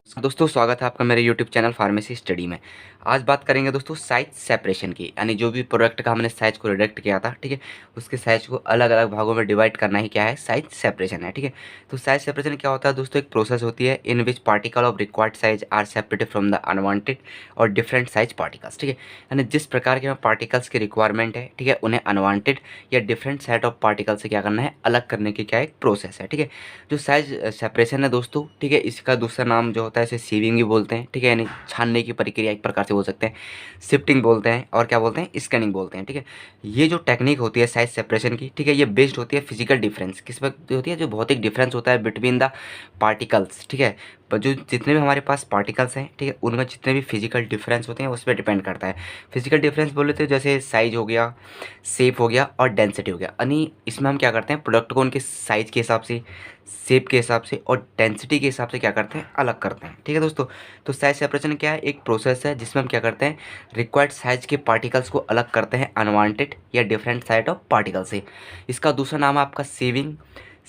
दोस्तों स्वागत है आपका मेरे यूट्यूब चैनल फार्मेसी स्टडी में। आज बात करेंगे दोस्तों साइज सेपरेशन की, यानी जो भी प्रोडक्ट का हमने साइज को रिडक्ट किया था, ठीक है, उसके साइज को अलग अलग भागों में डिवाइड करना ही क्या है, साइज सेपरेशन है। ठीक है, तो साइज सेपरेशन क्या होता है दोस्तों? एक प्रोसेस होती है in which particle of required size are separated from the unwanted और डिफरेंट साइज पार्टिकल्स। ठीक है, यानी जिस प्रकार के पार्टिकल्स की रिक्वायरमेंट है, ठीक है, उन्हें अनवांटेड या डिफरेंट सेट ऑफ पार्टिकल से क्या करना है, अलग करने की क्या एक प्रोसेस है। ठीक है, जो साइज सेपरेशन है दोस्तों, ठीक है, इसका दूसरा नाम जो होता है इसे सीविंग भी बोलते हैं। ठीक है, यानी छानने की प्रक्रिया एक प्रकार से बोल सकते हैं, शिफ्टिंग बोलते हैं और क्या बोलते हैं, स्कैनिंग बोलते हैं। ठीक है, ये जो टेक्निक होती है साइज सेपरेशन की, ठीक है, ये बेस्ड होती है फिजिकल डिफरेंस किस वक्त होती है, जो भौतिक डिफरेंस होता है बिटवीन द पार्टिकल्स। ठीक है, पर जो जितने भी हमारे पास पार्टिकल्स हैं, ठीक है, उनमें जितने भी फिजिकल डिफरेंस होते हैं उस पर डिपेंड करता है। फिजिकल डिफरेंस बोले तो जैसे साइज हो गया, शेप हो गया और डेंसिटी हो गया। यानी इसमें हम क्या करते हैं, प्रोडक्ट को उनके साइज के हिसाब से, शेप के हिसाब से और डेंसिटी के हिसाब से क्या करते हैं, अलग करते हैं। ठीक है दोस्तों, तो साइज सेपरेशन क्या है, एक प्रोसेस है जिसमें हम क्या करते हैं, रिक्वायर्ड साइज के पार्टिकल्स को अलग करते हैं अनवांटेड या डिफरेंट साइज ऑफ पार्टिकल से। इसका दूसरा नाम है आपका सीविंग,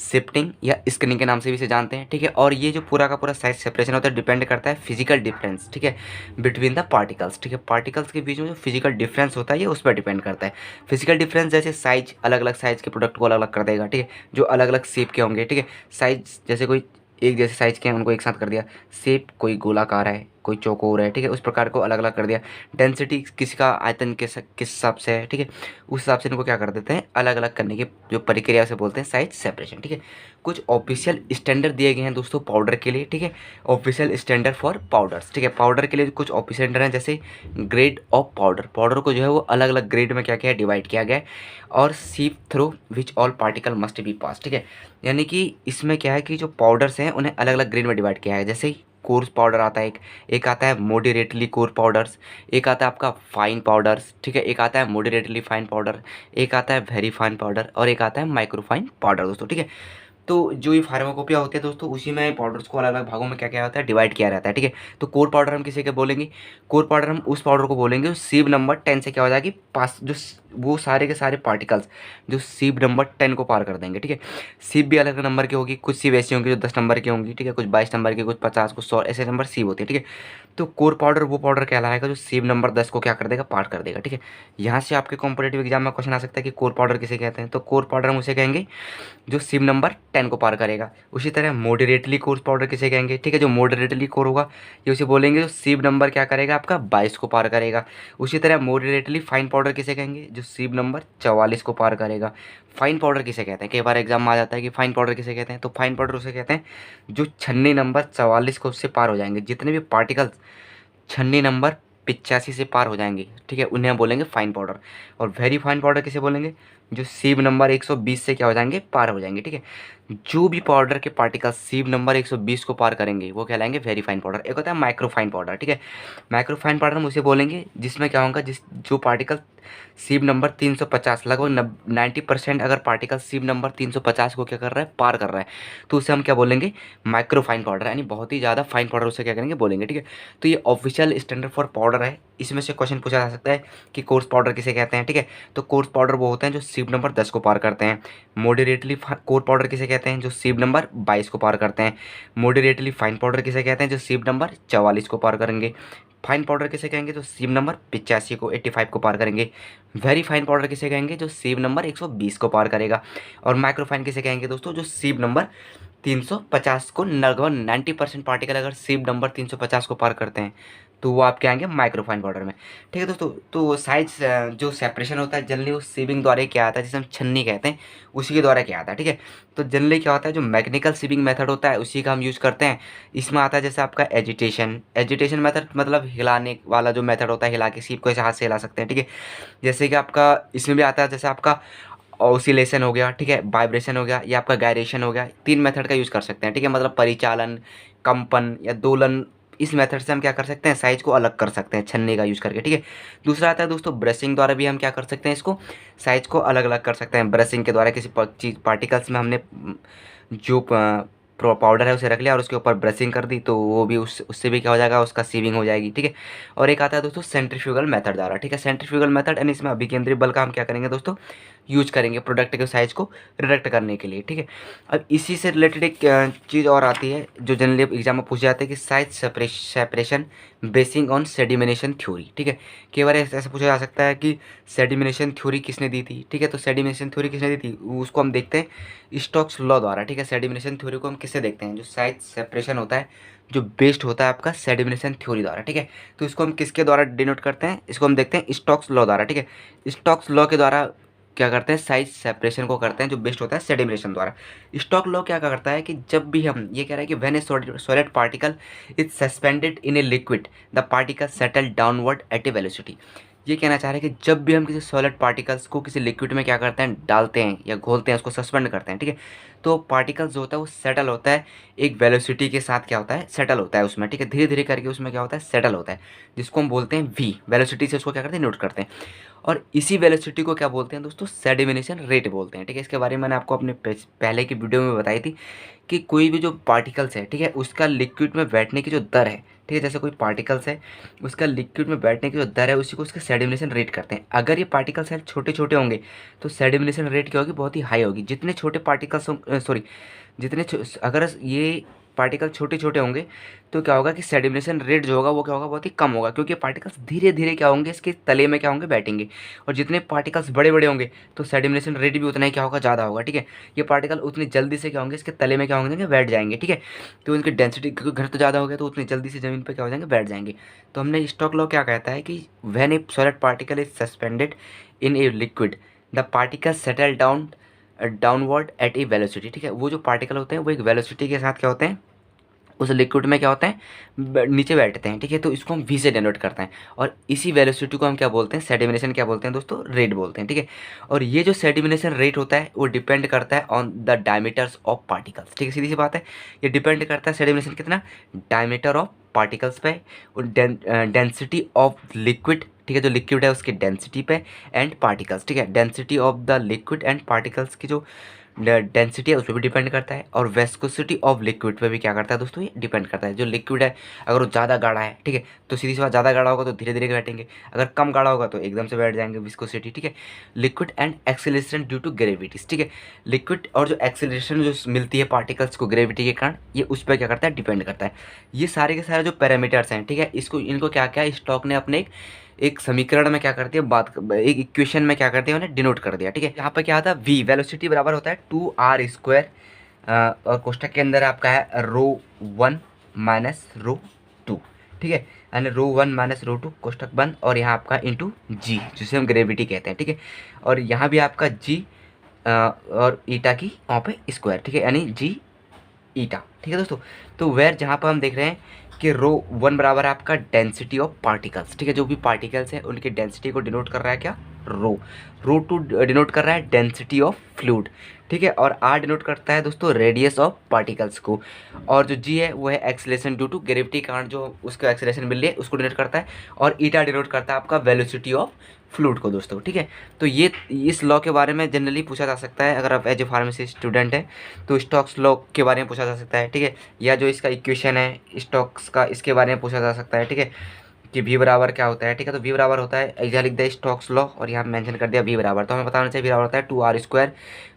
शिफ्टिंग या स्कैनिंग के नाम से भी इसे जानते हैं। ठीक है, और ये जो पूरा का पूरा साइज सेपरेशन होता है डिपेंड करता है फिजिकल डिफरेंस, ठीक है, बिटवीन द पार्टिकल्स। ठीक है, पार्टिकल्स के बीच में जो फिजिकल डिफरेंस होता है ये उस पर डिपेंड करता है। फिजिकल डिफरेंस जैसे साइज, अलग अलग साइज के प्रोडक्ट को अलग अलग कर देगा। ठीक है, जो अलग अलग शेप के होंगे। ठीक है, साइज जैसे कोई एक जैसे साइज के हैं उनको एक साथ कर दिया, शेप कोई गोलाकार है, कोई चौकोर है, ठीक है, उस प्रकार को अलग अलग कर दिया। डेंसिटी किसी का आयतन किस हिसाब से है, ठीक है, उस हिसाब से इनको क्या कर देते हैं, अलग अलग करने की जो प्रक्रिया से बोलते हैं साइज सेपरेशन। ठीक है, कुछ ऑफिशियल स्टैंडर्ड दिए गए हैं दोस्तों पाउडर के लिए। ठीक है, ऑफिशियल स्टैंडर्ड फॉर पाउडर्स। ठीक है, पाउडर के लिए कुछ ऑफिशियल स्टैंडर्ड हैं, जैसे ग्रेड ऑफ पाउडर, पाउडर को जो है वो अलग अलग ग्रेड में क्या किया है, डिवाइड किया गया है। और sieve through which all particle must be pass. ठीक है, यानी कि इसमें क्या है कि जो पाउडर्स हैं उन्हें अलग अलग ग्रेड में डिवाइड किया है। जैसे कोर्स पाउडर आता है, एक आता है मॉडरेटली कोर पाउडर्स, एक आता है आपका फाइन पाउडर्स, ठीक है, एक आता है मॉडरेटली फाइन पाउडर, एक आता है वेरी फाइन पाउडर और एक आता है माइक्रोफाइन पाउडर दोस्तों। ठीक है, तो जो ये फार्माकोपिया होते हैं दोस्तों, उसी में पाउडर्स को अलग अलग भागों में क्या क्या होता है, डिवाइड किया रहता है। ठीक है, तो कोर पाउडर हम किसी के बोलेंगे, कोर पाउडर हम उस पाउडर को बोलेंगे सीब नंबर 10 से क्या हो जाएगी, पास जो वो सारे के सारे पार्टिकल्स जो सीब नंबर 10 को पार कर देंगे। ठीक है, सीब भी अलग अलग नंबर की होगी, कुछ सीब ऐसी होंगी जो 10 नंबर की होंगी, ठीक है, कुछ 22 नंबर की, कुछ 50, कुछ 100, ऐसे नंबर सीब होते हैं। ठीक है, तो कोर पाउडर वो पाउडर कहलाएगा जो सीब नंबर 10 को क्या कर देगा, पार कर देगा। ठीक है, यहाँ से आपके कॉम्पिटेटिव एग्जाम में क्वेश्चन आ सकता है कि कोर पाउडर किसे कहते हैं, तो कोर पाउडर हम उसे कहेंगे जो सिम नंबर 10 को पार करेगा। उसी तरह मॉडरेटली कोर पाउडर किसे कहेंगे, ठीक है, जो मॉडरेटली कोर होगा ये उसे बोलेंगे जो सिब नंबर क्या करेगा, आपका 22 को पार करेगा। उसी तरह मॉडरेटली फाइन पाउडर किसे कहेंगे, जो सिब नंबर 44 को पार करेगा। फाइन पाउडर किसे कहते हैं, कई बार एग्जाम में आ जाता है कि फाइन पाउडर किसे कहते हैं, तो फाइन पाउडर उसे कहते हैं जो छन्नी नंबर 44 को उससे पार हो जाएंगे। जितने भी पार्टिकल्स छन्नी नंबर 85 से पार हो जाएंगे, ठीक है, उन्हें हम बोलेंगे फाइन पाउडर। और वेरी फाइन पाउडर किसे बोलेंगे, जो सीब नंबर 120 से क्या हो जाएंगे, पार हो जाएंगे। ठीक है, जो भी पाउडर के पार्टिकल सीब नंबर 120 को पार करेंगे वो कहलाएंगे वेरी फाइन पाउडर। एक होता है माइक्रोफाइन पाउडर। ठीक है, माइक्रोफाइन पाउडर हम उसे बोलेंगे जिसमें क्या होगा, जिस जो पार्टिकल सीब नंबर 350, लगभग 90% अगर पार्टिकल सीब नंबर 350 को क्या कर रहा है, पार कर रहा है, तो उसे हम क्या बोलेंगे, माइक्रोफाइन पाउडर, यानी बहुत ही ज़्यादा फाइन पाउडर उसे क्या करेंगे, बोलेंगे। ठीक है, तो ये ऑफिशियल स्टैंडर्ड फॉर पाउडर है। इसमें से क्वेश्चन पूछा जा सकता है कि कोर्स पाउडर किसे कहते हैं। ठीक है, तो कोर्स पाउडर वो होते हैं जो सीब नंबर 10 को पार करते हैं। मॉडरेटली कोर पाउडर किसे कहते हैं, जो सीब नंबर 22 को पार करते हैं। मॉडरेटली फाइन पाउडर किसे कहते हैं, जो सीब नंबर 44 को पार करेंगे। फाइन पाउडर किसे कहेंगे, जो सीब नंबर 85 को 85 को पार करेंगे। वेरी फाइन पाउडर किसे कहेंगे, जो सीब नंबर 120 को पार करेगा। और माइक्रोफाइन किसे कहेंगे दोस्तों, जो सीब नंबर 350 को, लगभग 90% पार्टिकल अगर सीब नंबर 350 को पार करते हैं तो वो आप क्या आएंगे, माइक्रोफाइन पाउडर में। ठीक है दोस्तों, तो साइज जो सेपरेशन होता है जनरली वो सीविंग द्वारा ही क्या आता है, जिसे हम छन्नी कहते हैं, उसी के द्वारा क्या आता है। ठीक है, तो जनरली क्या होता है, जो मैकेनिकल सीविंग मेथड होता है उसी का हम यूज़ करते हैं। इसमें आता है जैसे आपका एजिटेशन, एजिटेशन मेथड मतलब हिलाने वाला जो मेथड होता है, हिला के सीप को ऐसे हाथ से हिला सकते हैं। ठीक है, जैसे कि आपका इसमें भी आता है जैसे आपका ऑसिलेशन हो गया, ठीक है, वाइब्रेशन हो गया, या आपका गायरेशन हो गया। 3 मेथड का यूज़ कर सकते हैं। ठीक है, मतलब परिचालन, कंपन या दोलन, इस मेथड से हम क्या कर सकते हैं, साइज को अलग कर सकते हैं छन्नी का यूज़ करके। ठीक है, दूसरा आता है दोस्तों ब्रशिंग द्वारा भी हम क्या कर सकते हैं, इसको साइज को अलग अलग कर सकते हैं। ब्रशिंग के द्वारा किसी चीज पार्टिकल्स में हमने जो पाउडर है उसे रख लिया और उसके ऊपर ब्रशिंग कर दी, तो वो भी उससे भी क्या हो जाएगा, उसका सीविंग हो जाएगी। ठीक है, और एक आता है दोस्तों सेंट्रीफ्यूगल मेथड द्वारा। ठीक है, सेंट्रीफ्यूगल मेथड यानी इसमें अभिकेंद्री बल का हम क्या करेंगे दोस्तों, यूज करेंगे प्रोडक्ट के साइज को रिडक्ट करने के लिए। ठीक है, अब इसी से रिलेटेड एक चीज़ और आती है जो जनरली एग्जाम में पूछे जाते हैं कि size separation basing on sedimentation theory. ठीक है, कई बार ऐसा पूछा जा सकता है कि सेडिमिनेशन थ्योरी किसने दी थी। ठीक है, तो सेडिमिनेशन थ्योरी किसने दी थी उसको हम देखते हैं स्टोक्स लॉ द्वारा। ठीक है, सेडिमिनेशन थ्योरी को हम किससे देखते हैं, जो साइज सेपरेशन होता है जो बेस्ड होता है आपका सेडिमिनेशन थ्योरी द्वारा। ठीक है, तो इसको हम किसके द्वारा डिनोट करते हैं, इसको हम देखते हैं स्टोक्स लॉ द्वारा। ठीक है, स्टोक्स लॉ के द्वारा क्या करते हैं, साइज सेपरेशन को करते हैं जो बेस्ड होता है सेडिमिनेशन द्वारा। स्टोक्स लॉ क्या करता है कि जब भी हम ये कह रहे हैं कि when a solid particle is suspended in a liquid the particle settle downward at a velocity. ये कहना चाह रहे हैं कि जब भी हम किसी सॉलिड पार्टिकल्स को किसी लिक्विड में क्या करते हैं, डालते हैं या घोलते हैं, उसको सस्पेंड करते हैं। ठीक है, तो पार्टिकल्स जो होता है वो सेटल होता है एक वेलोसिटी के साथ, क्या होता है, सेटल होता है उसमें। ठीक है, धीरे धीरे करके उसमें क्या होता है, सेटल होता है, जिसको हम बोलते हैं वी वेलोसिटी से उसको क्या करते हैं, नोट करते हैं। और इसी वेलोसिटी को क्या बोलते हैं दोस्तों, सेडिमिनेशन रेट बोलते हैं। ठीक है, इसके बारे में मैंने आपको अपने पहले की वीडियो में बताई थी कि कोई भी जो पार्टिकल्स है, ठीक है, उसका लिक्विड में बैठने की जो दर है, ठीक है, जैसे कोई पार्टिकल्स है उसका लिक्विड में बैठने की जो दर है उसी को उसका सेडिमिनेशन रेट करते हैं। अगर ये पार्टिकल्स है छोटे छोटे होंगे तो सेडिमिनेशन रेट क्या होगी, बहुत ही हाई होगी। जितने छोटे पार्टिकल्स सॉरी अगर ये पार्टिकल छोटे छोटे होंगे तो क्या होगा कि सेडिमिनेशन रेट जो होगा वो क्या होगा, बहुत ही कम होगा, क्योंकि पार्टिकल्स धीरे धीरे क्या होंगे, इसके तले में क्या होंगे, बैठेंगे। और जितने पार्टिकल्स बड़े बड़े होंगे तो सेडिमिनेशन रेट भी उतना ही क्या होगा, ज़्यादा होगा। ठीक है, ये पार्टिकल उतनी जल्दी से क्या होंगे, इसके तले में क्या होंगे, बैठ जाएंगे। ठीक है, तो इनकी डेंसिटी क्योंकि घर तो ज़्यादा हो गया तो उतनी जल्दी से ज़मीन पर क्या हो जाएंगे, बैठ जाएंगे। तो हमने स्टोक्स लॉ क्या कहता है कि when a solid particle is suspended in a liquid the particle settle downward at a velocity. ठीक है, वो जो पार्टिकल होते हैं वो एक वेलोसिटी के साथ क्या होते हैं, उस लिक्विड में क्या होता है, नीचे बैठते हैं। ठीक है, तो इसको हम वी से डिनोट करते हैं और इसी वेलोसिटी को हम क्या बोलते हैं, सेडिमिनेशन क्या बोलते हैं दोस्तों, रेट बोलते हैं। ठीक है, और ये जो सेडिमिनेशन रेट होता है वो डिपेंड करता है on the diameters of particles. ठीक है, सीधी सी बात है, ये डिपेंड करता है सेडिमिनेशन कितना, डायमीटर ऑफ पार्टिकल्स पे और डेंसिटी ऑफ लिक्विड। ठीक है, जो लिक्विड है उसकी डेंसिटी पे एंड पार्टिकल्स। ठीक है, density of the liquid and particles की जो डेंसिटी है उस पर भी डिपेंड करता है और वेस्कोसिटी ऑफ लिक्विड पे भी क्या करता है दोस्तों, ये डिपेंड करता है। जो लिक्विड है अगर वो ज़्यादा गाढ़ा है, ठीक है, तो सीधी सी बात, ज़्यादा गाढ़ा होगा तो धीरे धीरे बैठेंगे, अगर कम गाढ़ा होगा तो एकदम से बैठ जाएंगे, विस्कोसिटी। ठीक है, liquid and acceleration due to gravities. ठीक है, लिक्विड और जो एक्सेलरेशन जो मिलती है पार्टिकल्स को ग्रेविटी के कारण, ये उस पर क्या करता है, डिपेंड करता है। ये सारे के सारे जो पैरामीटर्स हैं, ठीक है, इनको क्या क्या स्टोक्स ने अपने एक समीकरण में क्या करती है, एक इक्वेशन में क्या करती है, उन्हें डिनोट कर दिया। ठीक है, यहाँ पर क्या आता है, वी वेलोसिटी बराबर होता है 2r² और कोष्ठक के अंदर आपका है ρ1 माइनस ρ2। ठीक है, यानी ρ1 माइनस ρ2 कोष्ठक बंद और यहाँ आपका इंटू जी, जिसे हम ग्रेविटी कहते हैं। ठीक है, और यहाँ भी आपका जी और ईटा की वहाँ पे स्क्वायर। ठीक है, यानी जी ईटा। ठीक है दोस्तों, तो वेर जहाँ पर हम देख रहे हैं कि ρ1 बराबर है आपका डेंसिटी ऑफ पार्टिकल्स। ठीक है, जो भी पार्टिकल्स हैं उनकी डेंसिटी को डिनोट कर रहा है क्या, ρ2 डिनोट कर रहा है डेंसिटी ऑफ फ्लूइड। ठीक है, और r डिनोट करता है दोस्तों रेडियस ऑफ पार्टिकल्स को, और जो g है वो है एक्सेलरेशन ड्यू टू ग्रेविटी के कारण जो उसको एक्सेलरेशन मिल रही है उसको डिनोट करता है, और ईटा डिनोट करता है आपका वेलोसिटी ऑफ फ्लूइड को दोस्तों। ठीक है, तो ये इस लॉ के बारे में जनरली पूछा जा सकता है अगर आप एज ए फार्मेसी स्टूडेंट हैं तो स्टोक्स लॉ के बारे में पूछा जा सकता है। ठीक है, या जो इसका इक्वेशन है स्टोक्स का, इसके बारे में पूछा जा सकता है। ठीक है, कि v बराबर क्या होता है। ठीक है, तो v बराबर होता है, ऐसा लिख दिया स्टोक्स लॉ और यहाँ मेंशन कर दिया v बराबर, तो हमें बताना चाहिए v बराबर होता है 2r²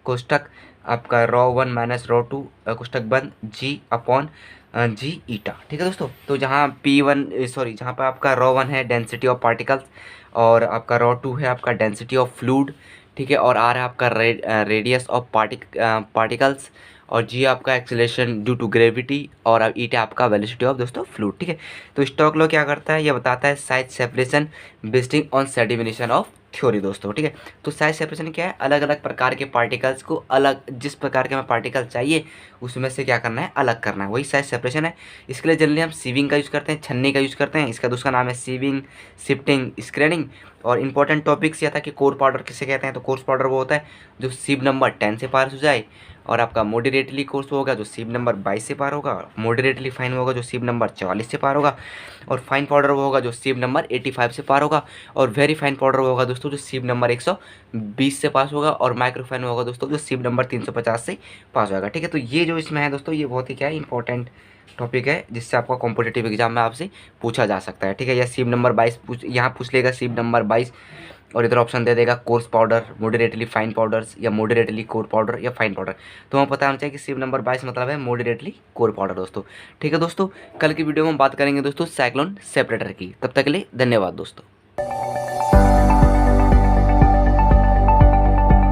कोष्टक आपका ρ1 माइनस ρ2 कोष्टक बंद g अपॉन जी ईटा। ठीक है दोस्तों, तो जहाँ जहाँ पर आपका ρ1 है डेंसिटी ऑफ पार्टिकल्स और आपका ρ2 है आपका डेंसिटी ऑफ फ्लूइड। ठीक है, और r है आपका रेडियस ऑफ पार्टिकल्स और जी आपका एक्सेलरेशन ड्यू टू ग्रेविटी और अब ईटा आपका वेलोसिटी ऑफ दोस्तों फ्लूइड। ठीक है, तो स्टोक्स लॉ क्या करता है, ये बताता है size separation based on sedimentation of theory दोस्तों। ठीक है, तो साइज सेपरेशन क्या है, अलग अलग प्रकार के पार्टिकल्स को अलग, जिस प्रकार के हमें पार्टिकल चाहिए उसमें से क्या करना है, अलग करना है, वही साइज सेपरेशन है। इसके लिए जनरली हम सीविंग का यूज़ करते हैं, छन्नी का यूज़ करते हैं। इसका दूसरा नाम है सीविंग, शिफ्टिंग, स्क्रीनिंग। और इंपॉर्टेंट टॉपिक्स यह था कि कोर पाउडर किसे कहते हैं, तो कोर्स पाउडर वो होता है जो सीब नंबर 10 से पार हो जाए, और आपका मॉडरेटली कोर्स होगा जो सीब नंबर 22 से पार होगा, मॉडरेटली फाइन होगा जो सीब नंबर 44 से पार होगा, और फाइन पाउडर वो होगा जो सीब नंबर 85 से पार होगा, और वेरी फाइन पाउडर वो होगा दोस्तों दोस्तों जो सीव नंबर 120 से पास होगा, और माइक्रोफैन में होगा दोस्तों जो सीव नंबर 350 से पास होगा। ठीक है, तो ये जो इसमें है दोस्तों, ये बहुत ही क्या है, इंपॉर्टेंट टॉपिक है, जिससे आपका कॉम्पिटेटिव एग्जाम में आपसे पूछा जा सकता है। ठीक है, या सीव नंबर 22 यहाँ पूछ लेगा, सीव नंबर 22, और इधर ऑप्शन दे देगा course powder, moderately fine powders, या मॉडरेटली कोर पाउडर, या फाइन पाउडर। तो हमें पता होना चाहिए कि सीव नंबर 22 मतलब है मॉडरेटली कोर पाउडर दोस्तों। ठीक है दोस्तों, कल की वीडियो में हम बात करेंगे दोस्तों साइक्लोन सेपरेटर की। तब तक के लिए धन्यवाद दोस्तों।